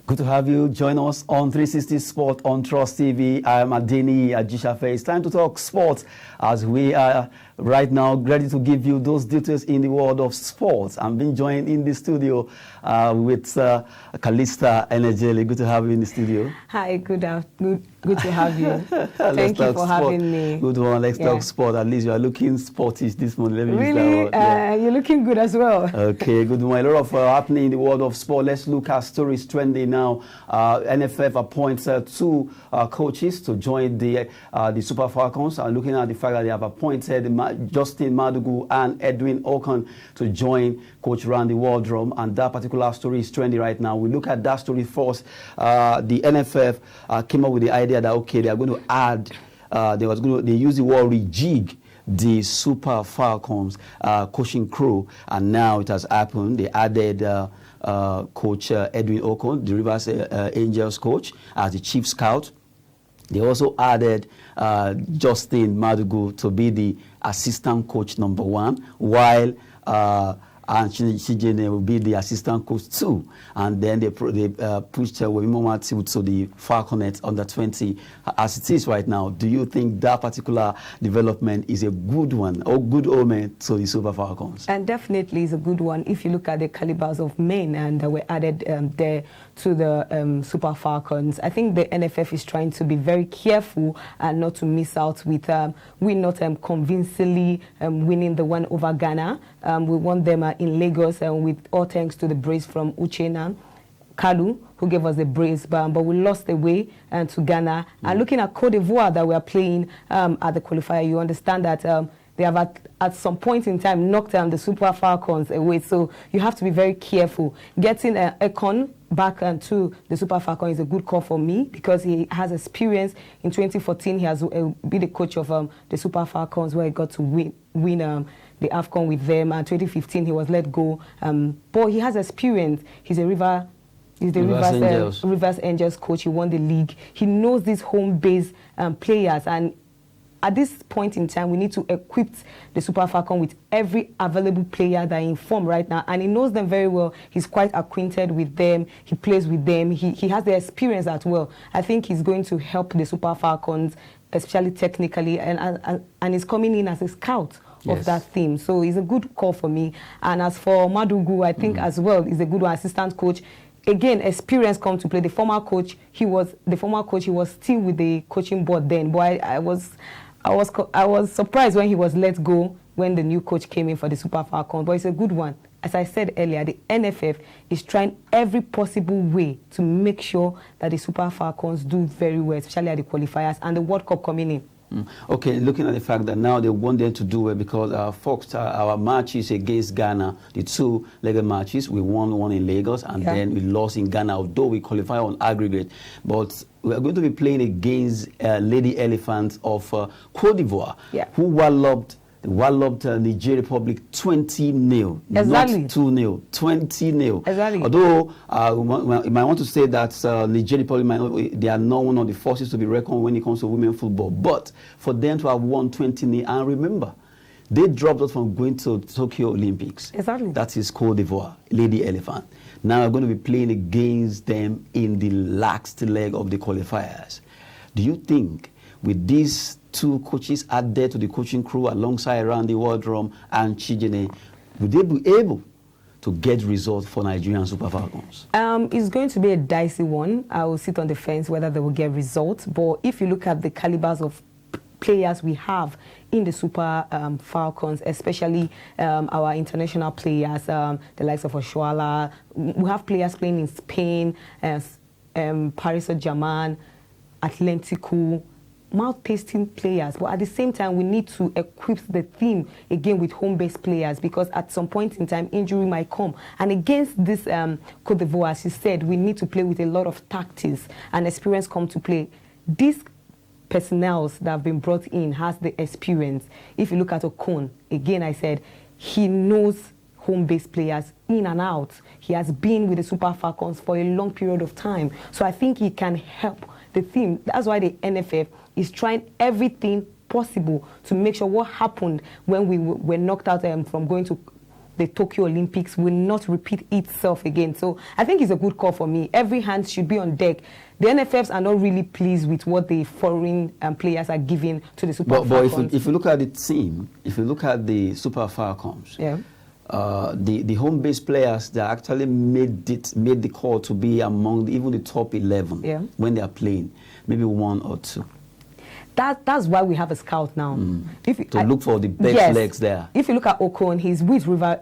Good to have you join us on 360 Sport on Trust TV. I am Adeni Ajishafe. It's time to talk sports as we are right now ready to give you those details in the world of sports. I'm being joined in the studio with Calista Enejele. Good to have you in the studio. Hi, good to have you. Thank you for having me. Good one. Let's talk sport. At least you are looking sportish this morning. Let me use that word. Yeah. You're looking good as well. Okay, good one. A lot of happening in the world of sport. Let's look at stories trending now. NFF appoints two coaches to join the Super Falcons. Looking at the fact that they have appointed Justin Madugu and Edwin Ocon to join Coach Randy Waldrum, and that particular story is trending right now. We look at that story first. The NFF came up with the idea that okay, they are going to add. They use the word rejig the Super Falcons coaching crew, and now it has happened. They added Coach Edwin Ocon, the Rivers Angels coach, as the chief scout. They also added Justin Madugu to be the assistant coach number 1, while and Chijene will be the assistant coach 2. And then they pushed Wemimo Matthew to the Falconets under 20 as it is right now. Do you think that particular development is a good one or good omen to the Super Falcons? And definitely is a good one if you look at the calibers of men and that were added there to the Super Falcons. I think the NFF is trying to be very careful and not to miss out with we not convincingly winning the one over Ghana. We want them in Lagos, with all thanks to the brace from Uchenna Kalu, who gave us the brace, but we lost the way to Ghana. And looking at Cote d'Ivoire that we are playing at the qualifier, you understand that they have at some point in time knocked the Super Falcons away. So you have to be very careful. Getting Econ back to the Super Falcons is a good call for me because he has experience. In 2014, he has been the coach of the Super Falcons, where he got to win the AFCON with them. And 2015, he was let go. But he has experience. He's the Rivers Angels coach. He won the league. He knows these home-based players. And at this point in time, we need to equip the Super Falcon with every available player that is in form right now. And he knows them very well. He's quite acquainted with them. He plays with them. He has the experience as well. I think he's going to help the Super Falcons, especially technically, and he's coming in as a scout of that team. So it's a good call for me. And as for Madugu, I think as well, he's a good one, assistant coach. Again, experience come to play. The former coach, he was still with the coaching board then. But I was surprised when he was let go when the new coach came in for the Super Falcons. But it's a good one. As I said earlier, the NFF is trying every possible way to make sure that the Super Falcons do very well, especially at the qualifiers and the World Cup coming in. Okay, looking at the fact that now they want them to do it because our matches against Ghana, the 2-legged matches, we won one in Lagos and then we lost in Ghana, although we qualify on aggregate. But we are going to be playing against Lady Elephants of Cote d'Ivoire, who walloped Niger Republic 20-0, exactly. Not 2-0, 20-0. Exactly. Although you might want to say that Niger Republic they are not one of the forces to be reckoned when it comes to women football, but for them to have won 20-0, and remember, they dropped out from going to Tokyo Olympics. Exactly. That is Cote d'Ivoire, Lady Elephant. Now we're going to be playing against them in the last leg of the qualifiers. Do you think with these two coaches added to the coaching crew alongside Randy Waldrum and Chijene, would they be able to get results for Nigerian Super Falcons? It's going to be a dicey one. I will sit on the fence whether they will get results. But if you look at the calibers of players we have in the Super Falcons, especially our international players, the likes of Oshuala, we have players playing in Spain, Paris Saint-Germain, Atlético, mouth-tasting players, but at the same time, we need to equip the team again with home-based players because at some point in time, injury might come. And against this Cote d'Ivoire, as you said, we need to play with a lot of tactics and experience come to play. These personnel that have been brought in has the experience. If you look at Ocon, again, I said, he knows home-based players in and out. He has been with the Super Falcons for a long period of time. So I think he can help the team. That's why the NFF is trying everything possible to make sure what happened when we were knocked out from going to the Tokyo Olympics will not repeat itself again. So I think it's a good call for me. Every hand should be on deck. The NFFs are not really pleased with what the foreign players are giving to the Super Falcons. But if you look at the team, if you look at the Super Falcons, yeah. The home-based players that actually made the call to be among even the top 11 yeah. when they are playing, maybe 1 or 2. That's why we have a scout now. To look for the best legs there. If you look at Ocon, he's with River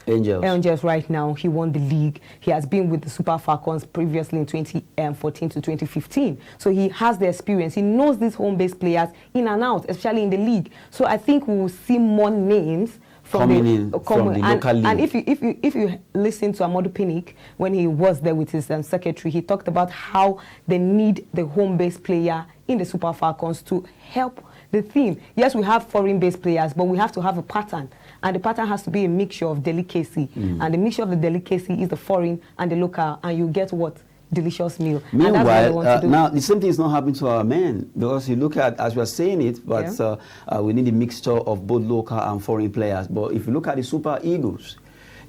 Angels right now. He won the league. He has been with the Super Falcons previously in 2014 to 2015. So he has the experience. He knows these home-based players in and out, especially in the league. So I think we will see more names coming in from the local league. And if you listen to Amadou Pinnick, when he was there with his secretary, he talked about how they need the home-based player in the Super Falcons to help the team. Yes, we have foreign-based players, but we have to have a pattern. And the pattern has to be a mixture of delicacy. And the mixture of the delicacy is the foreign and the local. And you get what? Delicious meal. Meanwhile, now the same thing is not happening to our men, because you look at, as we are saying it, but we need a mixture of both local and foreign players. But if you look at the Super Eagles,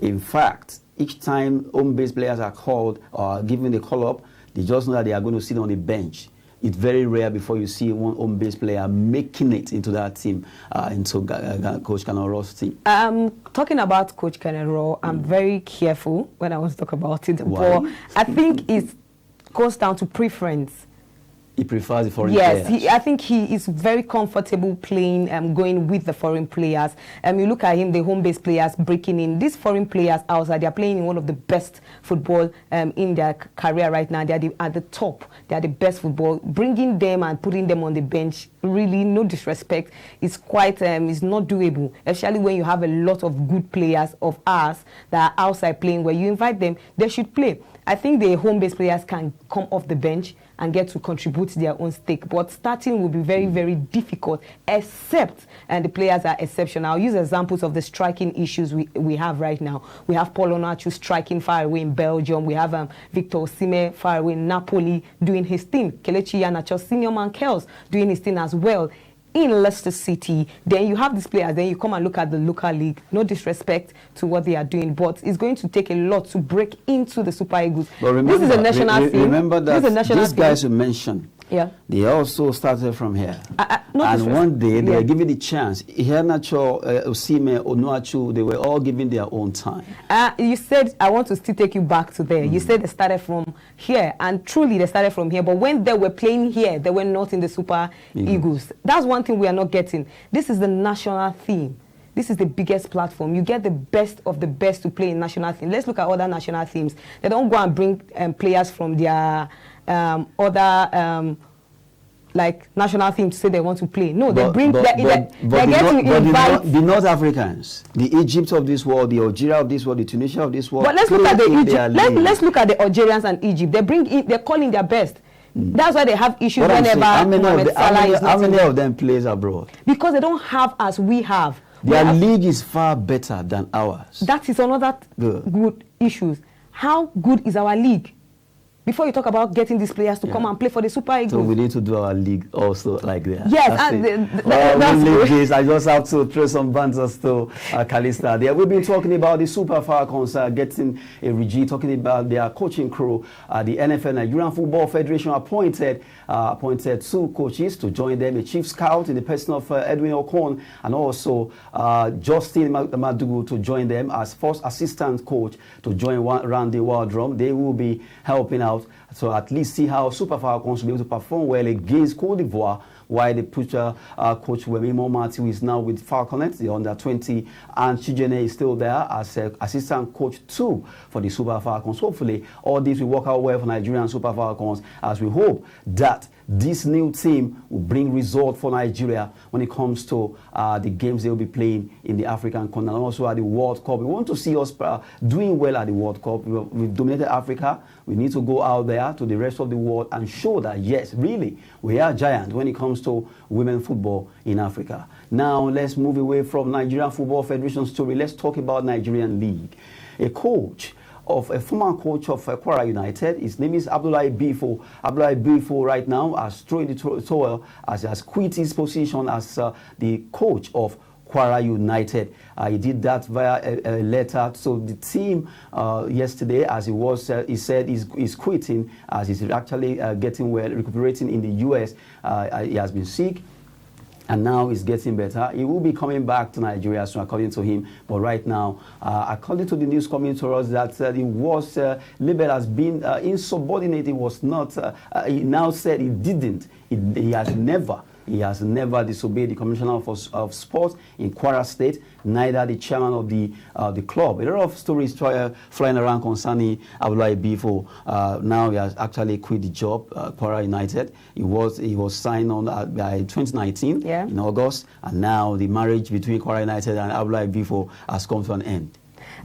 in fact, each time home-based players are called or given the call-up, they just know that they are going to sit on the bench. It's very rare before you see one home-based player making it into that team, into Coach Kanoro's team. Talking about Coach Kanoro, I'm very careful when I want to talk about it. Why? But I think it goes down to preference. He prefers the foreign players. Yes, I think he is very comfortable playing, going with the foreign players. You look at him, the home-based players breaking in. These foreign players outside, they are playing in one of the best football in their career right now. They are at the top. They are the best football. Bringing them and putting them on the bench, really, no disrespect, is quite, is not doable. Especially when you have a lot of good players of ours that are outside playing, where you invite them, they should play. I think the home-based players can come off the bench and get to contribute their own stake. But starting will be very, very difficult, except, and the players are exceptional. I'll use examples of the striking issues we have right now. We have Paul Onuachu striking far away in Belgium. We have Victor Osimhen far away in Napoli doing his thing. Kelechi Iheanacho, Senior Mankels doing his thing as well in Leicester City. Then you have these players, then you come and look at the local league. No disrespect to what they are doing, but it's going to take a lot to break into the Super Eagles. But remember, this is a national team. Remember that these guys you mentioned, they also started from here. And one day they were given the chance. Iheanacho, Osimhen, Onuachu, they were all given their own time. You said, I want to still take you back to there. You said they started from here, and truly they started from here. But when they were playing here, they were not in the Super Eagles. That's one thing we are not getting. This is the national team. This is the biggest platform. You get the best of the best to play in national team. Let's look at other national teams. They don't go and bring players from their other like national team to say they want to play. No, they bring. They're getting invited. The North Africans, the Egypt of this world, the Algeria of this world, the Tunisia of this world. But let's look at the Egypt. Let's look at the Algerians and Egypt. They bring in. They're calling their best. That's why they have issues whenever how many of them plays abroad? Because they don't have as we have. Their league is far better than ours. That is another good issues. How good is our league? Before you talk about getting these players to come and play for the Super Eagles. So we need to do our league also like that. Yes, that's this. I just have to throw some banters to Calista there. We've been talking about the Super Falcons getting a regime, talking about their coaching crew. The NFL, Nigerian Football Federation, appointed 2 coaches to join them, a chief scout in the person of Edwin Ocon, and also Justin Madugu to join them as first assistant coach to join Randy Waldrum. They will be helping out to at least see how Super Falcons will be able to perform well against Cote d'Ivoire, while the future coach Wemimo Matthew is now with Falconets, the under-20, and Chijene is still there as assistant coach 2 for the Super Falcons. Hopefully, all this will work out well for Nigerian Super Falcons, as we hope that this new team will bring results for Nigeria when it comes to the games they will be playing in the African continent and also at the World Cup. We want to see us doing well at the World Cup. We've dominated Africa. We need to go out there to the rest of the world and show that, yes, really, we are giants when it comes to women football in Africa. Now, let's move away from Nigerian Football Federation story. Let's talk about Nigerian League. A former coach of Kwara United. His name is Abdullahi Bifo. Abdullahi Bifo right now has thrown the towel as he has quit his position as the coach of Kwara United. He did that via a letter. So the team yesterday, as he said he's quitting, as he's actually getting well, recuperating in the US. He has been sick, and now he's getting better. He will be coming back to Nigeria soon, according to him. But right now, according to the news coming to us, that he was labeled as being insubordinate. He was not. He now said he didn't. He has never. He has never disobeyed the Commissioner of Sports in Kwara State, neither the chairman of the club. A lot of stories flying around concerning Abdullahi Bifo. Now he has actually quit the job, Kwara United. He was signed on by 2019 in August, and now the marriage between Kwara United and Abdullahi Bifo has come to an end.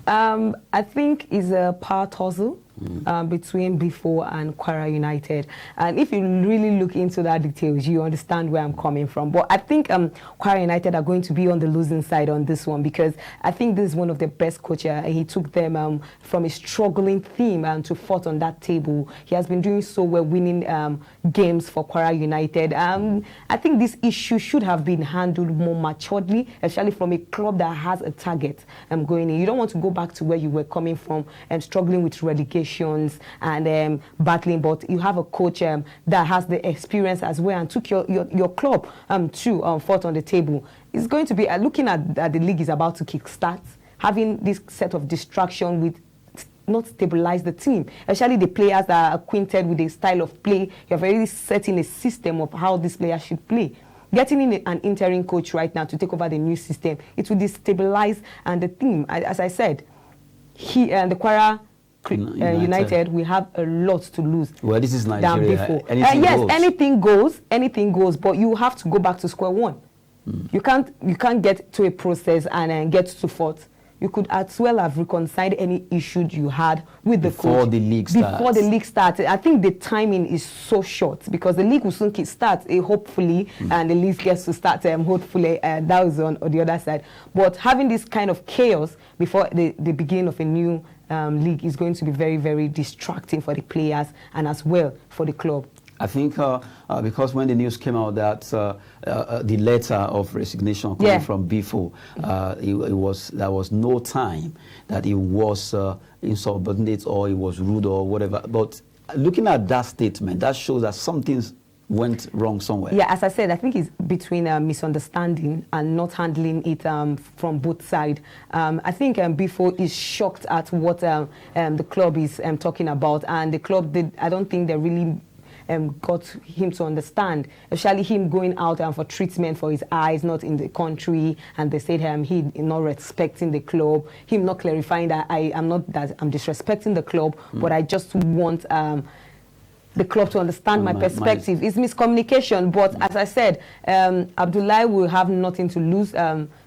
I think it's a power tussle between Bifo and Kwara United. And if you really look into that details, you understand where I'm coming from. But I think Kwara United are going to be on the losing side on this one, because I think this is one of the best coaches. He took them from a struggling team to fourth on that table. He has been doing so well, winning games for Kwara United. I think this issue should have been handled more maturely, especially from a club that has a target going in. You don't want to go back to where you were coming from and struggling with relegation and battling, but you have a coach that has the experience as well and took your club to fourth on the table. It's going to be looking at the league is about to kickstart, having this set of distraction with not stabilize the team, especially the players that are acquainted with the style of play. You're already setting a system of how these players should play. Getting in an interim coach right now to take over the new system, it will destabilize and the team. As I said, he and the Kwara United, we have a lot to lose. Well, this is Nigeria. Yes, anything goes, but you have to go back to square one. You can't get to a process and get to fourth. You could as well have reconciled any issues you had with the coach before the league started. I think the timing is so short because the league will soon start, hopefully, and the league gets to start, hopefully, that was on the other side. But having this kind of chaos before the beginning of a new league is going to be very, very distracting for the players and as well for the club. I think because when the news came out that the letter of resignation coming from Bifo, there was no time that he was insubordinate or he was rude or whatever. But looking at that statement, that shows that something went wrong somewhere. Yeah, as I said, I think it's between misunderstanding and not handling it from both sides. I think Bifo is shocked at what the club is talking about, and the club I don't think they really got him to understand, especially him going out for treatment for his eyes, not in the country, and they said he not respecting the club, him not clarifying that I'm disrespecting the club, but I just want the club to understand my perspective. It's miscommunication, but as I said, Abdullahi will have nothing to lose.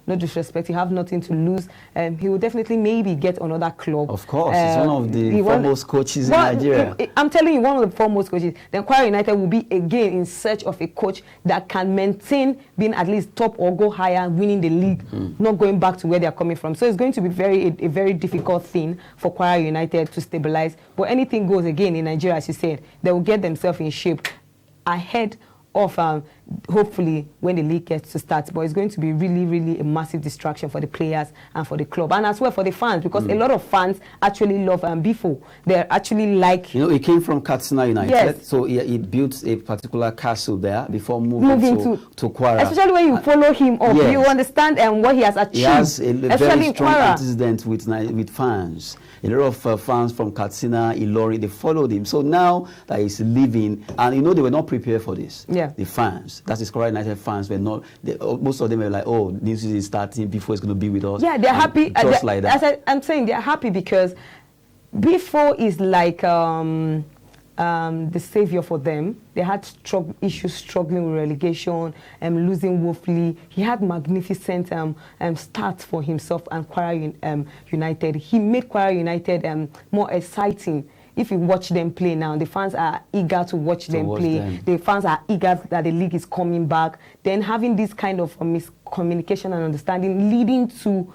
No disrespect, he have nothing to lose. He will definitely maybe get another club. Of course, he's one of the foremost coaches in Nigeria. I'm telling you, one of the foremost coaches. Then Kwara United will be again in search of a coach that can maintain being at least top or go higher, winning the league, not going back to where they are coming from. So it's going to be a very difficult thing for Kwara United to stabilize. But anything goes again in Nigeria, as you said, they will get themselves in shape ahead of hopefully when the league gets to start. But it's going to be really, really a massive distraction for the players and for the club, and as well for the fans, because a lot of fans actually love Bifo. They're actually like... You know, he came from Katsina United, so he built a particular castle there before moving to Kwara. Especially when you follow him up, you understand what he has achieved. He has a very strong antecedent with fans. A lot of fans from Katsina, Ilori, they followed him. So now that he's leaving, and you know they were not prepared for this. Yeah. The fans, that is Kwara United fans, were not. Most of them were like, "Oh, this is starting. Bifo is going to be with us." Yeah, they're happy. Just like that. As I'm saying, they're happy because Bifo is like the savior for them. They had issues struggling with relegation and losing woefully. He had magnificent starts for himself and Kwara United. He made Kwara United more exciting. If you watch them play now, the fans are eager to watch them play. The fans are eager that the league is coming back. Then having this kind of miscommunication and understanding leading to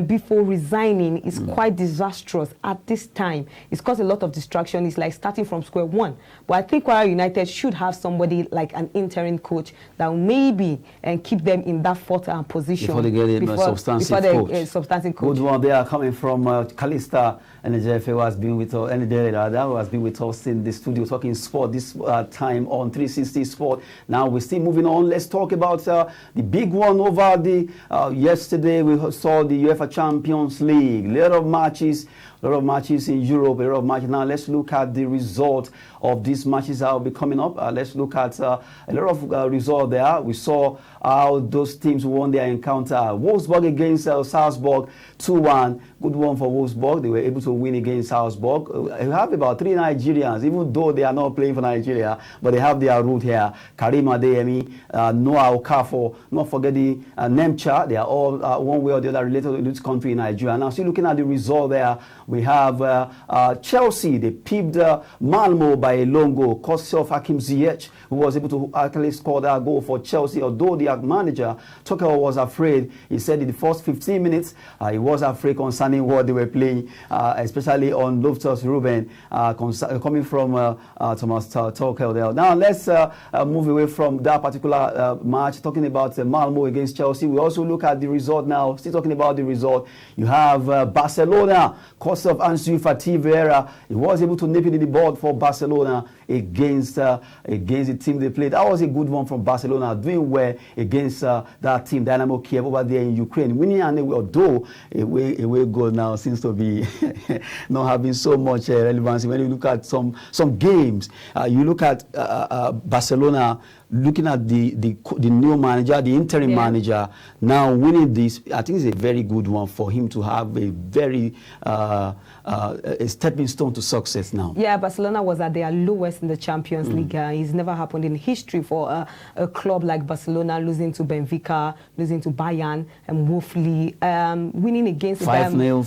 before resigning is quite disastrous at this time. It's caused a lot of distraction. It's like starting from square one. But I think Kwara United should have somebody like an interim coach that will maybe keep them in that fourth position. Before they get a substantive coach. Good one. They are coming from Calista NJFA, who has been with us, who has been with us in the studio talking sport this time on 360 Sport. Now we're still moving on. Let's talk about the big one over the yesterday. We saw the UEFA Champions League. A lot of matches in Europe, a lot of matches. Now let's look at the result of these matches that will be coming up. Let's look at a lot of results there. We saw how those teams won their encounter. Wolfsburg against Salzburg, 2-1. Good one for Wolfsburg. They were able to win against Salzburg. We have about 3 Nigerians, even though they are not playing for Nigeria, but they have their root here. Karim Adeyemi, Noah Okafor, not forgetting Nemcha. They are all one way or the other related to this country in Nigeria. Now, still looking at the result there, we have Chelsea. They pipped Malmo by a long goal. Koscielny Hakim Ziyech, who was able to actually score that goal for Chelsea, although the manager, Tuchel, was afraid. He said in the first 15 minutes, he was afraid concerning what they were playing, especially on Loftus Ruben, coming from Thomas Tuchel there. Now, let's move away from that particular match, talking about Malmo against Chelsea. We also look at the result now, still talking about the result. You have Barcelona, course of Ansu Fati Vieira. He was able to nip it in the board for Barcelona against the team they played. That was a good one from Barcelona, doing well against that team, Dynamo Kiev, over there in Ukraine. Winning and although away goal now seems to be not having so much relevance. When you look at some games, you look at Barcelona, looking at the new manager, the interim manager, now winning this, I think it's a very good one for him to have a very a stepping stone to success now. Yeah, Barcelona was at their lowest in the Champions League. It's never happened in history for a club like Barcelona losing to Benfica, losing to Bayern, and woefully winning against 5-0,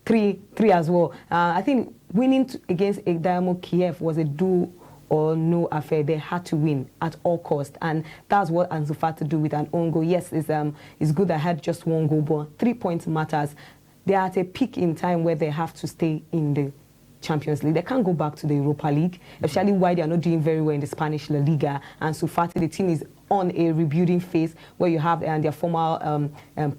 4-0, 3 as well. I think winning against Dynamo Kiev was a do or no affair. They had to win at all costs, and that's what Ansu Fati do with an own goal. Yes, it's good I had just one goal, but 3 points matters. They are at a peak in time where they have to stay in the Champions League. They can't go back to the Europa League, especially why they are not doing very well in the Spanish La Liga. And Ansu Fati, the team is on a rebuilding phase where you have their former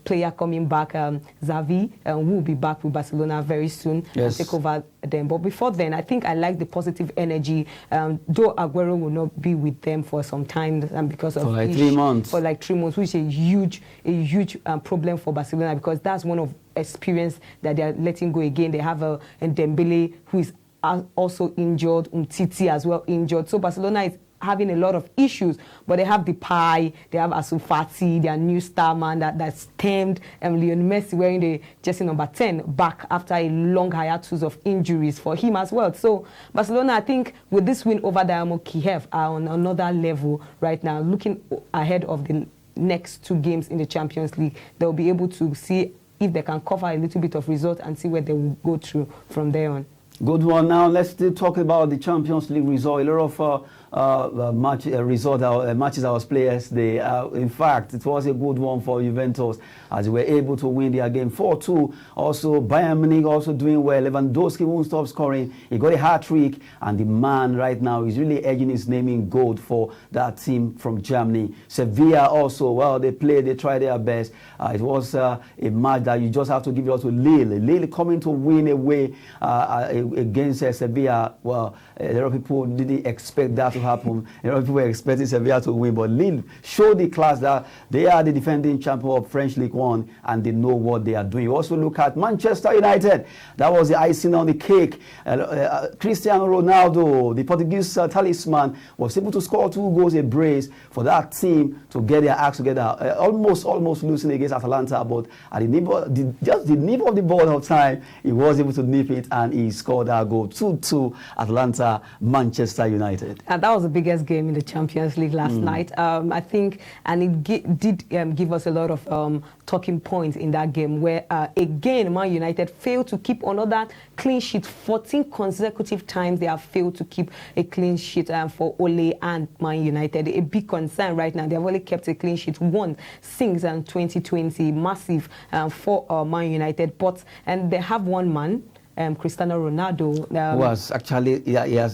player coming back, Xavi, who will be back with Barcelona very soon and take over them. But before then, I think I like the positive energy. Though Aguero will not be with them for some time, and because of for like 3 months, which is a huge problem for Barcelona, because that's one of experience that they are letting go again. They have a Dembele who is also injured, Umtiti as well injured. So Barcelona is having a lot of issues, but they have Depay, they have Ansu Fati, their new star man that stemmed Lionel Messi wearing the jersey number 10 back after a long hiatus of injuries for him as well. So Barcelona, I think, with this win over Dynamo Kiev, are on another level right now. Looking ahead of the next 2 games in the Champions League, they'll be able to see if they can cover a little bit of result and see where they will go through from there on. Good one. Now let's still talk about the Champions League result. A lot of matches our players. In fact, it was a good one for Juventus as they were able to win their game 4-2. Also, Bayern Munich also doing well. Lewandowski won't stop scoring. He got a hat-trick, and the man right now is really edging his name in gold for that team from Germany. Sevilla also, well, they tried their best. It was a match that you just have to give it up to Lille. Lille coming to win away against Sevilla. Well, a lot of people didn't expect that to happen. A lot of people were expecting Sevilla to win, but Lille showed the class that they are the defending champion of French League 1 and they know what they are doing. You also look at Manchester United. That was the icing on the cake. Cristiano Ronaldo, the Portuguese talisman, was able to score 2 goals a brace for that team to get their acts together. Almost losing against Atalanta, but at the nip of the ball of time, he was able to nip it and he scored that goal. 2-2 Atlanta, Manchester United. And that was the biggest game in the Champions League last night. I think, and it did give us a lot of talking points in that game where, again, Man United failed to keep another clean sheet. 14 consecutive times they have failed to keep a clean sheet for Ole and Man United. A big concern right now. They have only kept a clean sheet once since 2020. Massive for Man United. But they have one man, Cristiano Ronaldo. Was actually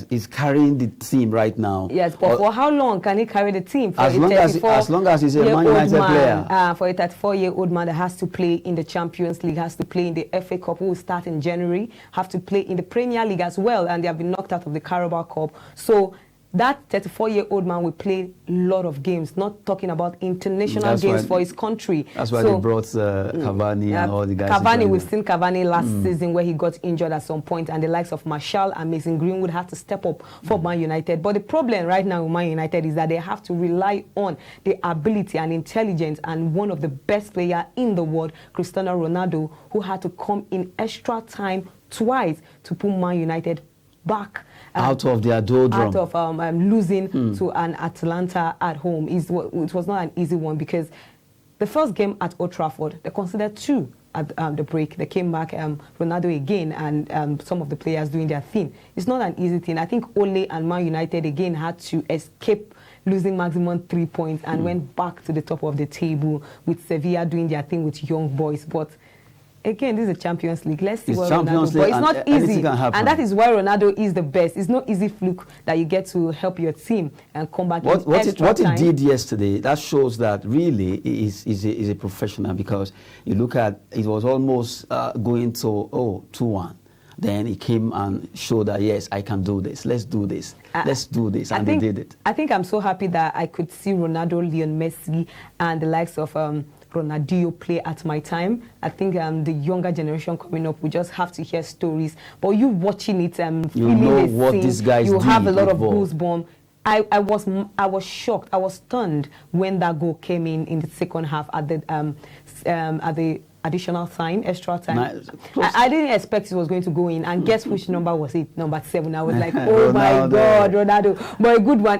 is carrying the team right now. Yes, but for how long can he carry the team? For as long as he's a Man United player. For a 34-year-old man that has to play in the Champions League, has to play in the FA Cup, who will start in January, have to play in the Premier League as well, and they have been knocked out of the Carabao Cup. So that 34-year-old man will play a lot of games, not talking about international games for his country. That's why they brought Cavani and all the guys. Cavani, we've seen Cavani last season where he got injured at some point, and the likes of Martial and Mason Greenwood had to step up for Man United. But the problem right now with Man United is that they have to rely on the ability and intelligence and one of the best players in the world, Cristiano Ronaldo, who had to come in extra time twice to put Man United back out of their doldrum, out of losing to an Atalanta at home. It was not an easy one, because the first game at Old Trafford, they considered 2 at the break. They came back, Ronaldo again, and some of the players doing their thing. It's not an easy thing. I think Ole and Man United again had to escape losing maximum 3 points and went back to the top of the table, with Sevilla doing their thing with young boys. But again, this is a Champions League. Let's see what Ronaldo. But it's not easy, and that is why Ronaldo is the best. It's not easy fluke that you get to help your team and come back. What he did yesterday, that shows that really is a professional, because you look at, it was almost going to 2-1. Then he came and showed that, yes, I can do this. Let's do this. Let's do this. And they did it. I think I'm so happy that I could see Ronaldo, Lionel Messi, and the likes of Ronaldinho play at my time. I think the younger generation coming up, we just have to hear stories. But you watching it, you know what these guys do. You have a lot of goosebumps. I was shocked. I was stunned when that goal came in the second half at the additional time, extra time. I didn't expect it was going to go in, and guess which number was it? Number 7. I was like, oh my God, Ronaldo. But a good one.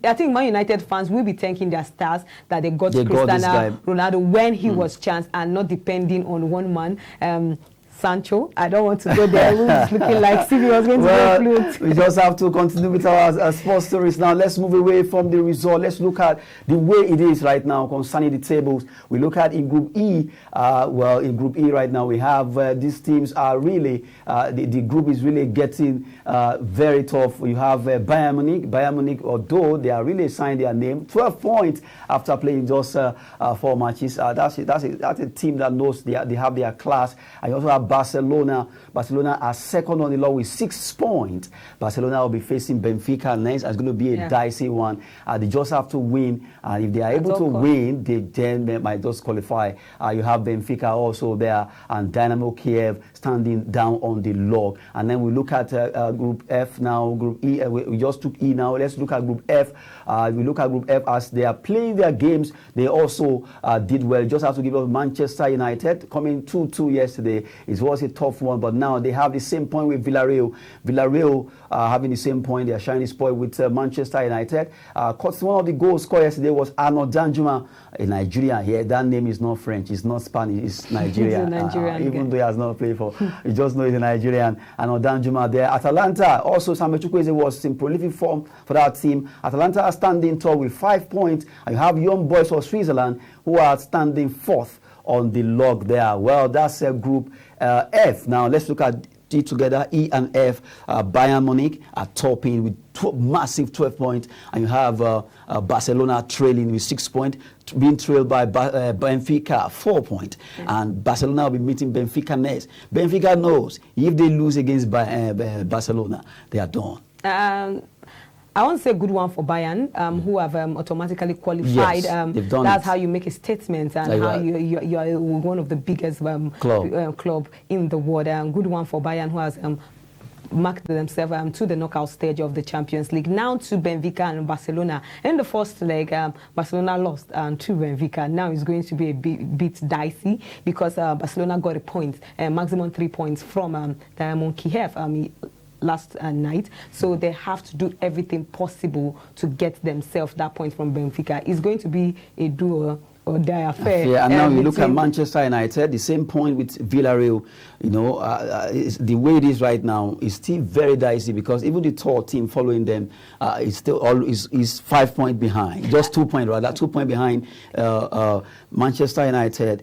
I think Man United fans will be thanking their stars that they got Cristiano Ronaldo when he was chanced, and not depending on one man. Sancho, I don't want to go there. Who's looking like Stevie was going to go flute. We just have to continue with our sports stories now. Let's move away from the result. Let's look at the way it is right now concerning the tables. We look at in Group E. In Group E right now, we have these teams are really, the group is really getting very tough. You have Bayern Munich. Bayern Munich, although they are really signed their name, 12 points after playing just 4 matches. That's a team that knows they have their class. I also have Barcelona. Barcelona are second on the log with 6 points. Barcelona will be facing Benfica next. It's going to be a dicey one. They just have to win, and if they are able to win, they might just qualify. You have Benfica also there, and Dynamo Kiev standing down on the log. And then we look at Group F now. Group E, we just took E now. Let's look at Group F. We look at Group F as they are playing their games. They also did well. Just have to give up Manchester United coming 2-2 yesterday. It was a tough one, but now they have the same point with Villarreal. Villarreal having the same point. They are sharing this point with Manchester United. One of the goals scored yesterday was Arnaud Danjuma, a Nigerian here. That name is not French. It's not Spanish. It's Nigerian. Even though he has not played for, you just know he's a Nigerian. Arnaud Danjuma there. Atalanta, also Samuel Chukwueze was in prolific form for that team. Atalanta are standing tall with 5 points. And you have Young Boys of Switzerland who are standing 4th on the log there. Well, that's Group F. Now let's look at it together. E and F. Bayern Munich are topping with massive 12 points, and you have Barcelona trailing with 6 points, being trailed by Benfica 4 points, and Barcelona will be meeting Benfica next. Benfica knows if they lose against Barcelona, they are done. I won't say good one for Bayern, who have automatically qualified. Yes, they've done that's it. how you make a statement, and how you are one of the biggest club in the world. Good one for Bayern, who has marked themselves to the knockout stage of the Champions League. Now to Benfica and Barcelona. In the first leg, Barcelona lost to Benfica. Now it's going to be a bit dicey, because Barcelona got a point, maximum 3 points from Dynamo Kiev. last night. So they have to do everything possible to get themselves that point from Benfica. It's going to be a duo or die affair. Yeah, and now you look at Manchester United, the same point with Villarreal. You know, the way it is right now is still very dicey because even the top team following them is still is 5 points behind, just 2 points rather, 2 points behind Manchester United.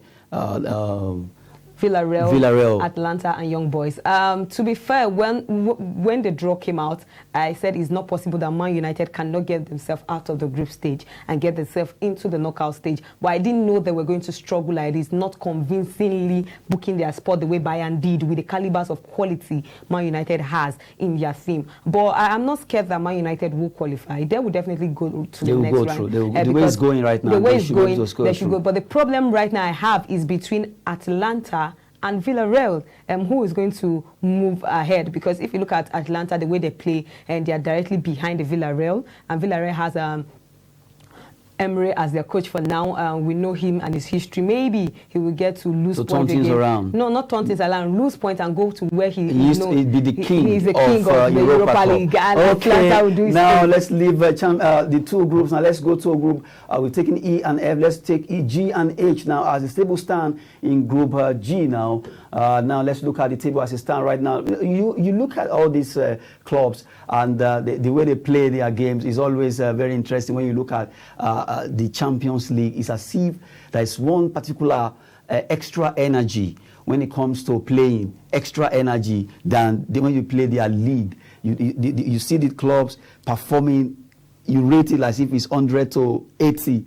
Villarreal, Atlanta, and Young Boys. To be fair, when the draw came out, I said it's not possible that Man United cannot get themselves out of the group stage and get themselves into the knockout stage. But I didn't know they were going to struggle like this, not convincingly booking their spot the way Bayern did with the calibers of quality Man United has in their team. But I'm not scared that Man United will qualify. They will definitely go to the next round. The way it's going right now, the way it's going, they should go. But the problem right now I have is between Atlanta and Villarreal, who is going to move ahead. Because if you look at Atlanta, the way they play, and they are directly behind the Villarreal, and Villarreal has Emery as their coach for now. We know him and his history. Maybe he will get to lose points again. Around. No, not turn things around. Lose points and go to where he used to be the king. He's the king of the Europa League. Okay, now let's leave the two groups. Now let's go to a group. We're taking E and F. Let's take E, G, and H now as a stable stand in Group G now. Now let's look at the table as it stands right now. You look at all these clubs and the way they play their games is always very interesting. When you look at the Champions League, it's as if there is one particular extra energy when it comes to playing, extra energy than when you play their league. You see the clubs performing, you rate it as if it's 100 to 80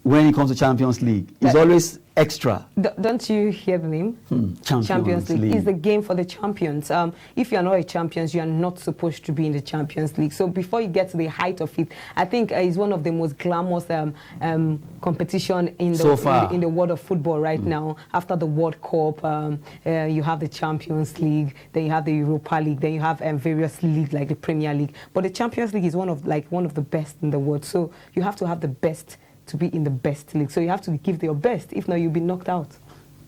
when it comes to Champions League. It's always extra. Don't you hear the name? Champions League. It's the game for the champions. If you are not a champion, you are not supposed to be in the Champions League. So before you get to the height of it, I think it's one of the most glamorous competition in the world of football right now. After the World Cup, you have the Champions League, then you have the Europa League, then you have various leagues like the Premier League. But the Champions League is one of the best in the world. So you have to have the best to be in the best league. So you have to give your best. If not, you'll be knocked out.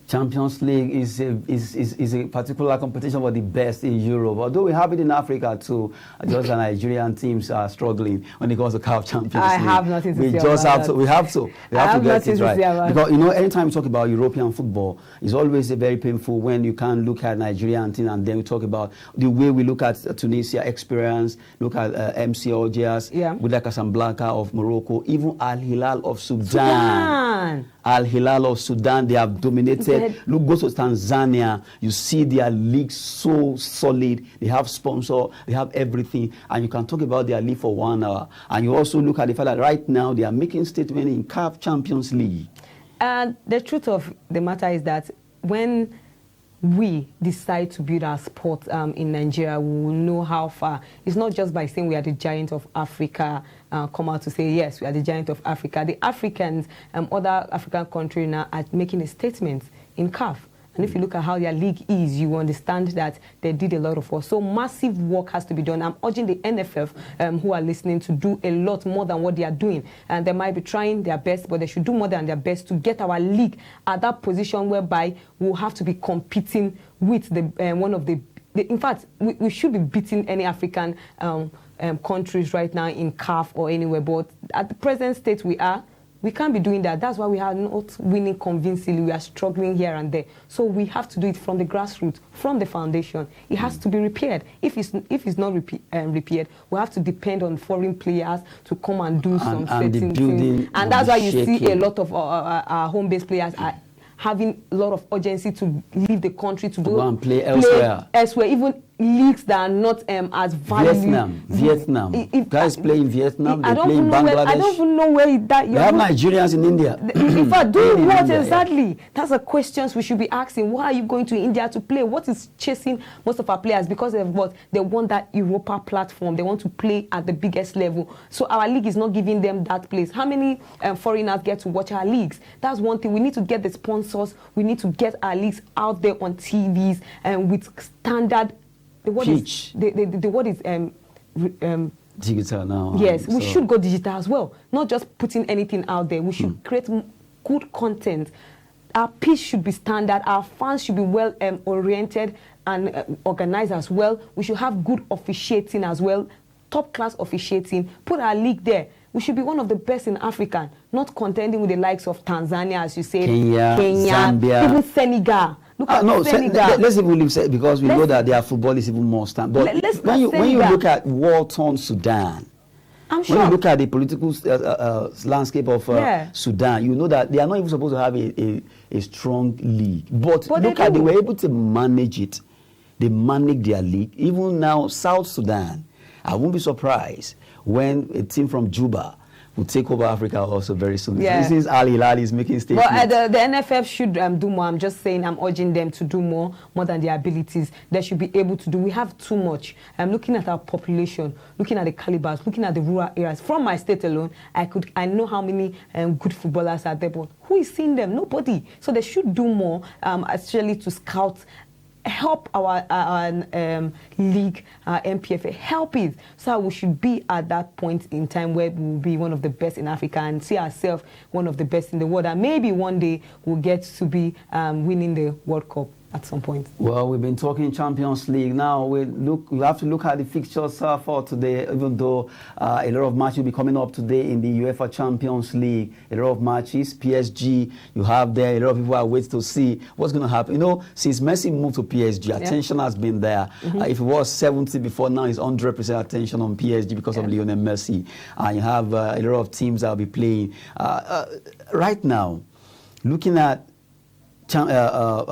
Champions League is a particular competition for the best in Europe. Although we have it in Africa too, just the Nigerian teams are struggling when it comes to CAF Champions League. I have nothing to say about that. We have to get it right. Because anytime you talk about European football, it's always very painful when you can't look at Nigerian team and then we talk about the way we look at Tunisia experience, look at MC Algiers, Wydad Casablanca of Morocco, even Al Hilal of Sudan. Al Hilal of Sudan, they have dominated. Look, go to Tanzania, you see their league so solid. They have sponsor, they have everything, and you can talk about their league for 1 hour. And you also look at the fact that right now they are making statement in CAF Champions League. And the truth of the matter is that when we decide to build our sport in Nigeria, we will know how far. It's not just by saying we are the giant of Africa, come out to say, yes, we are the giant of Africa. The Africans, other African countries now are making a statement in CAF. And if you look at how their league is, you understand that they did a lot of work. So massive work has to be done. I'm urging the NFF who are listening to do a lot more than what they are doing. And they might be trying their best, but they should do more than their best to get our league at that position whereby we'll have to be competing with one of the in fact, we should be beating any African countries right now in CAF or anywhere. But at the present state we can't be doing that. That's why we are not winning convincingly. We are struggling here and there. So we have to do it from the grassroots, from the foundation. It has to be repaired. If it's not repaired, we have to depend on foreign players to come and do some certain things. And that's why you see a lot of our home-based players are having a lot of urgency to leave the country to go and play elsewhere. Even leagues that are not as valuable. Vietnam. Guys play in Vietnam, they play in Bangladesh. I don't even know where that. You have Nigerians in India. In fact, doing what exactly? Yeah. That's the questions we should be asking. Why are you going to India to play? What is chasing most of our players? Because they want that Europa platform. They want to play at the biggest level. So our league is not giving them that place. How many foreigners get to watch our leagues? That's one thing. We need to get the sponsors. We need to get our leagues out there on TVs and with standard. The word is digital now. Yes, we should go digital as well. Not just putting anything out there. We should create good content our pitch should be standard. Our fans should be well oriented and organized as well. We should have good officiating as well, top class officiating. Put our league there. We should be one of the best in Africa, not contending with the likes of Tanzania, as you said, Kenya, Zambia, even Senegal. Look at Senegal. Let's even leave because we know that their football is even more standard. But when you look at war-torn Sudan, I'm sure. when you look at the political landscape of Sudan, you know that they are not even supposed to have a strong league. But look at, they were able to manage it. They manage their league. Even now, South Sudan, I won't be surprised when a team from Juba will take over Africa also very soon. Yeah. Since Al Hilal is making statements. Well, the NFF should do more. I'm just saying, I'm urging them to do more than their abilities. They should be able to do. We have too much. I'm looking at our population, looking at the calibers, looking at the rural areas. From my state alone, I know how many good footballers are there, but who is seeing them? Nobody. So they should do more, actually, to scout. Help our league, MPFA, help it. So we should be at that point in time where we will be one of the best in Africa and see ourselves one of the best in the world. And maybe one day we'll get to be winning the World Cup at some point. Well, we've been talking Champions League. Now we have to look at the fixtures for today, even though a lot of matches will be coming up today in the UEFA Champions League. A lot of matches. PSG, you have there. A lot of people are waiting to see what's going to happen. You know, since Messi moved to PSG, attention has been there. If it was 70 before, now it's 100% attention on PSG because of Lionel Messi. And you have a lot of teams that will be playing. Right now, looking at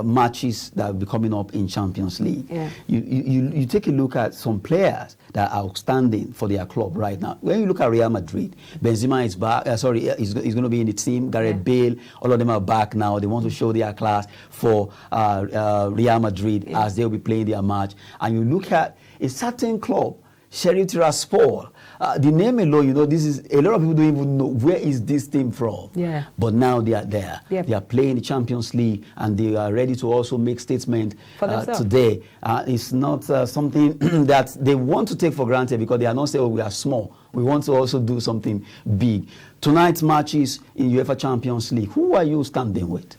matches that will be coming up in Champions League. You take a look at some players that are outstanding for their club right now. When you look at Real Madrid, Benzema is back. He's going to be in the team. Gareth Bale, all of them are back now. They want to show their class for Real Madrid as they'll be playing their match. And you look at a certain club, Sheriff Tiraspol. The name alone, you know, this is a lot of people don't even know where is this team from. But now they are there. They are playing the Champions League and they are ready to also make statement today. It's not something that they want to take for granted because they are not saying, oh, we are small. We want to also do something big. Tonight's matches in UEFA Champions League. Who are you standing with?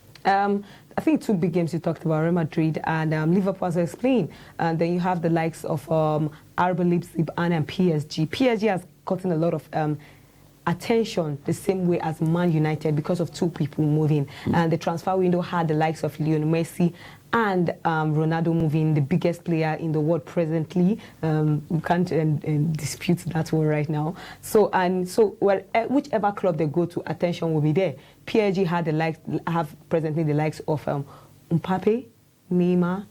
I think two big games you talked about, Real Madrid and Liverpool, as I explained. And then you have the likes of RB Leipzig and PSG. PSG has gotten a lot of attention the same way as Man United because of two people moving. And the transfer window had the likes of Lionel Messi and Ronaldo moving, the biggest player in the world presently. We can't dispute that one right now. So whichever club they go to, attention will be there. PSG have presently the likes of Mbappe, Neymar,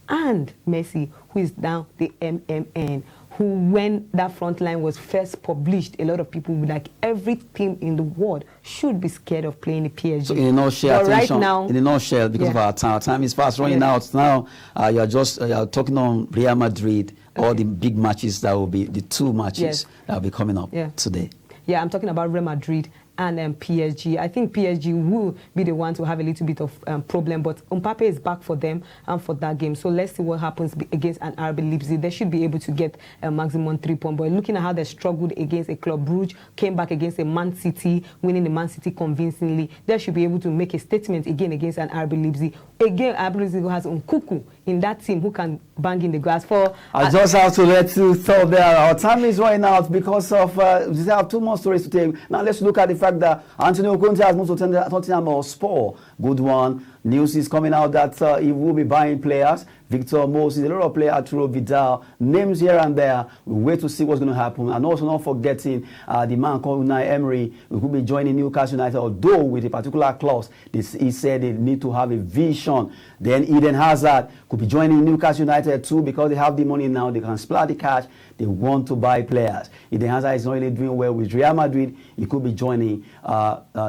and Messi, who is now the MMN. Who, when that front line was first published, a lot of people would like every team in the world should be scared of playing the PSG. So in a nutshell, right now, in a nutshell, because of our time is fast running out now. You're talking on Real Madrid, all the big matches that will be the two matches that will be coming up today. Yeah, I'm talking about Real Madrid and PSG. I think PSG will be the one to have a little bit of problem, but Mbappe is back for them and for that game. So let's see what happens against an RB Leipzig. They should be able to get a maximum 3 points. But looking at how they struggled against a Club Brugge, came back against a Man City, winning the Man City convincingly, they should be able to make a statement again against an RB Leipzig. Again, RB Leipzig has Nkunku in that team who can bang in the grass. I just have to let you stop there. Our time is running out because of we have two more stories to take. Now let's look at the fact that Antonio Conte has moved to Tottenham Hotspur. Good one. News is coming out that he will be buying players. Victor Moses, a lot of players, Arturo Vidal, names here and there. We wait to see what's going to happen. And also not forgetting the man called Unai Emery, who will be joining Newcastle United, although with a particular clause. He said they need to have a vision. Then Eden Hazard could be joining Newcastle United too because they have the money now. They can splash the cash. They want to buy players. Eden Hazard is not really doing well with Real Madrid. He could be joining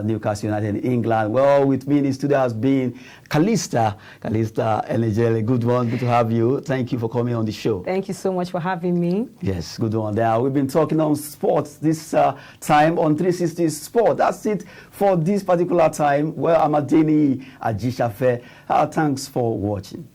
Newcastle United in England. Well, with me in the studio has been Calista Enejele. Good one. Good to have you. Thank you for coming on the show. Thank you so much for having me. Yes, good one there. We've been talking on sports this time on 360 Sport. That's it for this particular time. Well, I'm Adeni Ajishafe. Thanks for watching.